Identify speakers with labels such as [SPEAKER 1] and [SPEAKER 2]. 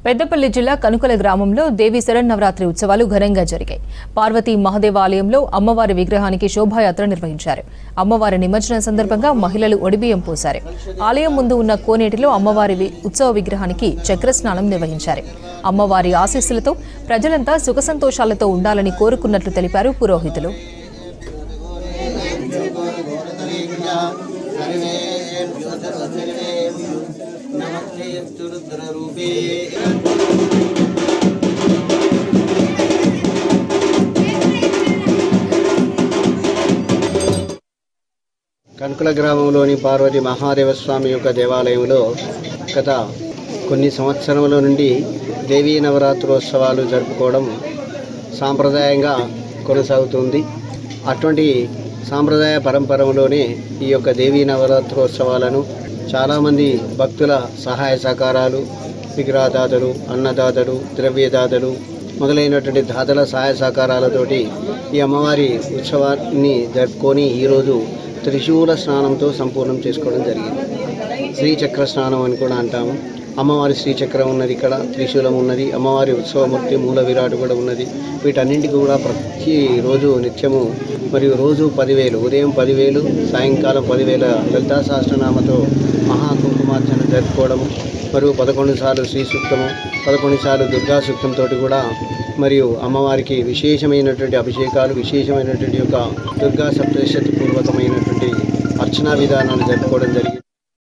[SPEAKER 1] పెద్దపల్లి జిల్లా కనుకల గ్రామంలో దేవి శరన్నవరాత్రి ఉత్సవాలు ఘనంగా జరిగాయి. పార్వతీ మహాదేవ ఆలయంలో అమ్మవారి విగ్రహానికి శోభాయాత్ర నిర్వహించారు. అమ్మవారి నిమజ్జనం సందర్భంగా మహిళలు ఒడిబియ్యం పోశారు. ఆలయం ముందు ఉన్న కోనేటిలో అమ్మవారి ఉత్సవ విగ్రహానికి చక్రస్నానం నిర్వహించారు. అమ్మవారి ఆశీస్సులతో ప్రజలంతా సుఖ సంతోషాలతో ఉండాలని కోరుకున్నట్లు తెలిపారు పురోహితులు.
[SPEAKER 2] కనుకల గ్రామంలోని పార్వతి మహాదేవ స్వామి యొక్క దేవాలయంలో గత కొన్ని సంవత్సరముల నుండి దేవీ నవరాత్రోత్సవాలు జరుపుకోవడం సాంప్రదాయంగా కొనసాగుతుంది. అటువంటి సాంప్రదాయ పరంపరలోనే ఈ యొక్క దేవీ నవరాత్రోత్సవాలను చాలామంది భక్తుల సహాయ సహకారాలు, విగ్రహదాతలు, అన్నదాతలు, ద్రవ్యదాతలు మొదలైనటువంటి దాతల సహాయ సహకారాలతోటి ఈ అమ్మవారి ఉత్సవాన్ని జరుపుకొని ఈరోజు త్రిశూల స్నానంతో సంపూర్ణం చేసుకోవడం జరిగింది. శ్రీచక్ర స్నానం అని కూడా అంటాము. అమ్మవారి శ్రీచక్రం ఉన్నది, ఇక్కడ త్రిశూలం ఉన్నది, అమ్మవారి ఉత్సవమూర్తి మూల విరాట్ కూడా ఉన్నది. వీటన్నింటికి కూడా ప్రతిరోజు నిత్యము మరియు రోజు 10,000, ఉదయం 10,000, సాయంకాలం 10,000 లలితా సహస్రనామతో మహాకుంకుమార్చన జరుపుకోవడము, మరియు 11 సార్లు శ్రీ సూక్తము, 11 సార్లు దుర్గా సూక్తంతో కూడా మరియు అమ్మవారికి విశేషమైనటువంటి అభిషేకాలు, విశేషమైనటువంటి యొక్క దుర్గా సప్తశతి పూర్వకమైనటువంటి అర్చనా విధానాలు జరుపుకోవడం జరిగింది.